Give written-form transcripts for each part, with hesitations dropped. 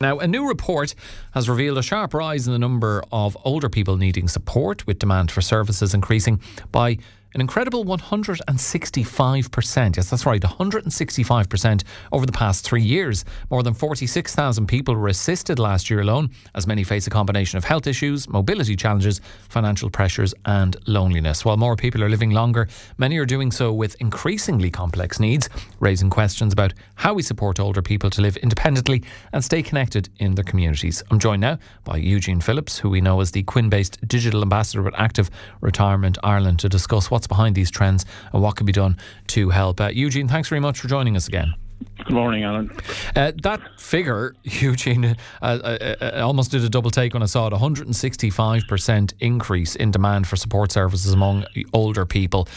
Now, a new report has revealed a sharp rise in the number of older people needing support, with demand for services increasing by an incredible 165%. Yes, that's right, 165% over the past 3 years. More than 46,000 people were assisted last year alone, as many face a combination of health issues, mobility challenges, financial pressures and loneliness. While more people are living longer, many are doing so with increasingly complex needs, raising questions about how we support older people to live independently and stay connected in their communities. I'm joined now by Eugene Philips, who we know as the Quin-based Digital Ambassador with Active Retirement Ireland, to discuss what's behind these trends and what can be done to help. Eugene, thanks very much for joining us again. Good morning, Alan. That figure, Eugene, I almost did a double take when I saw it. 165% increase in demand for support services among older people.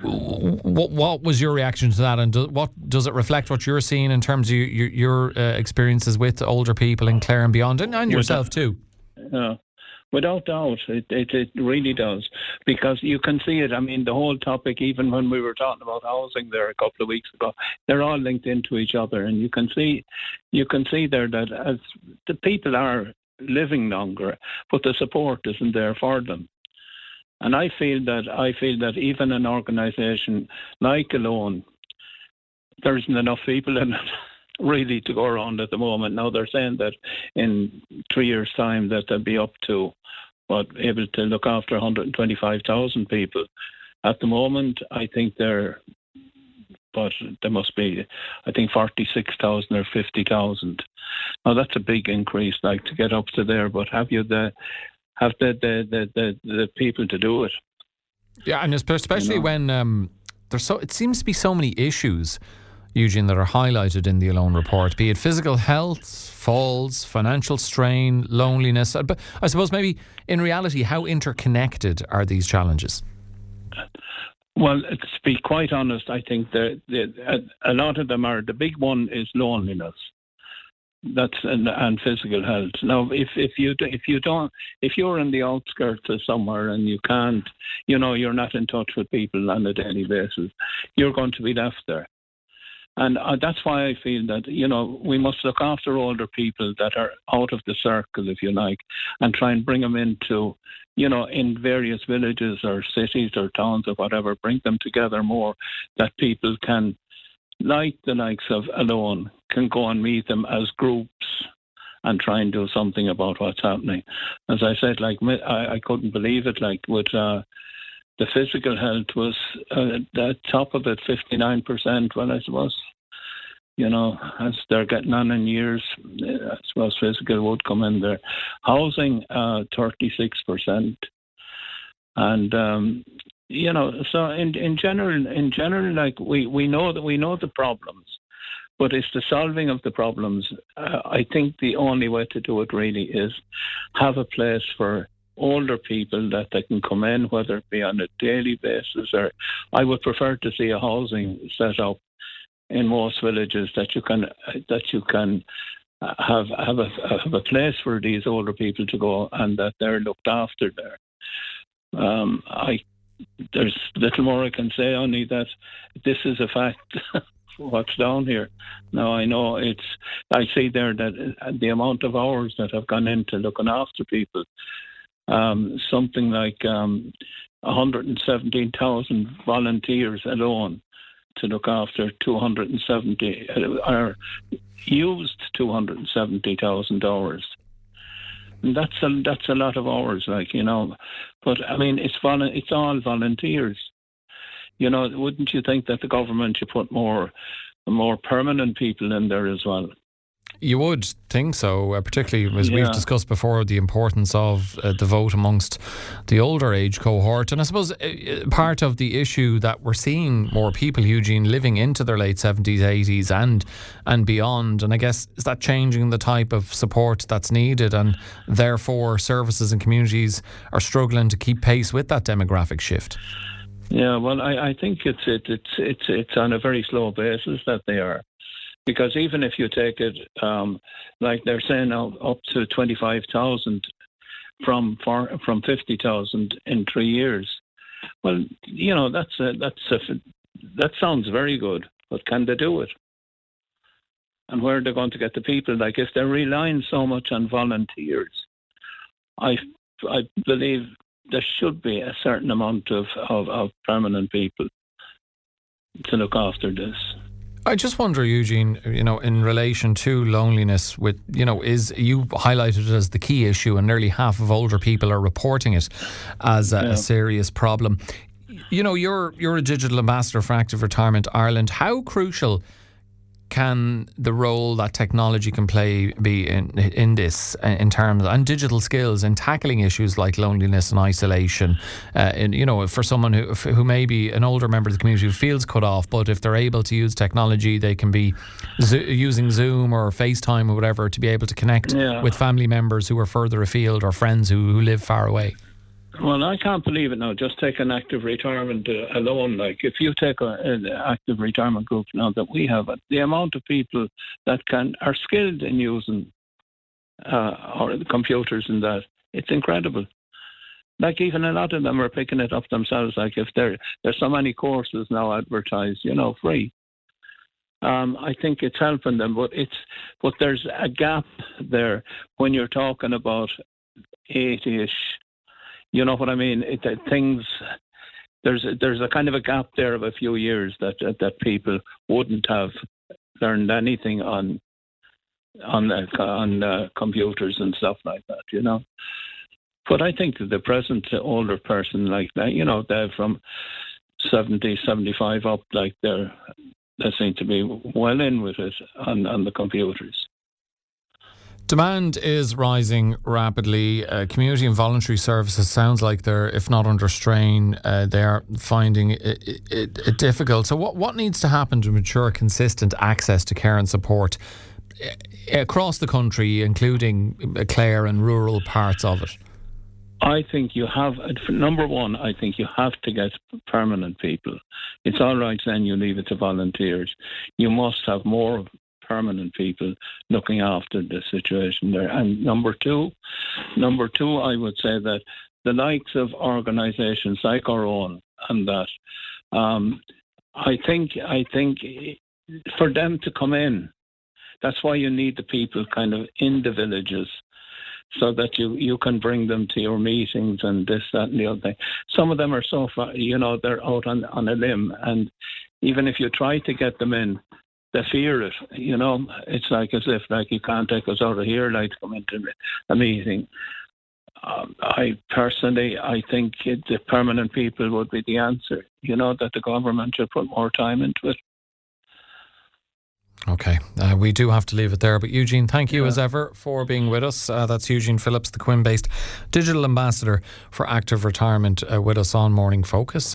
What was your reaction to that, and what does it reflect what you're seeing in terms of your experiences with older people in Clare and beyond, and yourself too? Without doubt, it really does, because you can see it. I mean, the whole topic, even when we were talking about housing there a couple of weeks ago, they're all linked into each other, and you can see there that as the people are living longer, but the support isn't there for them. And I feel that even an organisation like Alone, there isn't enough people in it really to go around at the moment. Now they're saying that in 3 years' time that they'll be up to able to look after 125,000 people. At the moment, I think there must be, I think, 46,000 or 50,000. Now that's a big increase, like, to get up to there. But have the people to do it? Yeah, and especially when it seems to be so many issues, Eugene, that are highlighted in the Alone report, be it physical health, falls, financial strain, loneliness. But I suppose maybe in reality, how interconnected are these challenges? Well, to be quite honest, I think that a lot of them are. The big one is loneliness. And physical health. Now, if you're in the outskirts of somewhere and you can't, you're not in touch with people on a daily basis, you're going to be left there. And that's why I feel that, we must look after older people that are out of the circle, if you like, and try and bring them into, in various villages or cities or towns or whatever, bring them together more, that people can, like the likes of Alone, can go and meet them as groups and try and do something about what's happening. As I said, I couldn't believe it, with the physical health was the top of it, 59%. Well, I suppose, as they're getting on in years, I suppose physical would come in there. Housing, 36%. And, so in general, like, we know the problems, but it's the solving of the problems. I think the only way to do it really is have a place for older people that they can come in, whether it be on a daily basis, or I would prefer to see a housing set up in most villages that you can have a place for these older people to go, and that they're looked after there. There's little more I can say, only that this is a fact. What's down here now, I know I see there that the amount of hours that have gone into looking after people. Something like 117,000 volunteers alone to look after 270, or used 270,000 hours. And that's a lot of hours, But I mean, it's all volunteers. Wouldn't you think that the government should put more permanent people in there as well? You would think so, particularly as we've discussed before, the importance of the vote amongst the older age cohort. And I suppose part of the issue that we're seeing more people, Eugene, living into their late 70s, 80s and beyond. And I guess, is that changing the type of support that's needed, and therefore services and communities are struggling to keep pace with that demographic shift? Yeah, well, I think it's on a very slow basis that they are. Because even if you take it, like they're saying now, up to 25,000 from 50,000 in 3 years. Well, that sounds very good, but can they do it? And where are they going to get the people? Like, if they're relying so much on volunteers, I believe there should be a certain amount of permanent people to look after this. I just wonder, Eugene, in relation to loneliness, is you highlighted it as the key issue, and nearly half of older people are reporting it as a serious problem. You're a digital ambassador for Active Retirement Ireland. How crucial can the role that technology can play be in this, in terms and digital skills in tackling issues like loneliness and isolation? For someone who may be an older member of the community who feels cut off, but if they're able to use technology, they can be using Zoom or FaceTime or whatever to be able to connect with family members who are further afield or friends who live far away. Well, I can't believe it now. Just take an active retirement alone. Like, if you take an active retirement group now that we have, the amount of people that are skilled in using or the computers and that, it's incredible. Like, even a lot of them are picking it up themselves. Like, if there's so many courses now advertised, free. I think it's helping them, but there's a gap there when you're talking about 80-ish. You know what I mean? There's a kind of a gap there of a few years that people wouldn't have learned anything on computers and stuff like that, But I think that the present older person like that, they're from 70, 75 up, like they seem to be well in with it on the computers. Demand is rising rapidly. Community and voluntary services sounds like they're, if not under strain, they're finding it difficult. So what needs to happen to ensure consistent access to care and support across the country, including Clare and rural parts of it? I think number one, I think you have to get permanent people. It's all right then you leave it to volunteers. You must have more permanent people looking after the situation there. And number two, I would say that the likes of organisations like our own and that, I think for them to come in, that's why you need the people kind of in the villages, so that you can bring them to your meetings and this, that and the other thing. Some of them are so far, they're out on a limb, and even if you try to get them in, they fear it, It's like as if, like, you can't take us out of here, like, to come into a meeting. I think the permanent people would be the answer, that the government should put more time into it. Okay, we do have to leave it there. But Eugene, thank you as ever for being with us. That's Eugene Philips, the Quin-based Digital Ambassador for Active Retirement, with us on Morning Focus.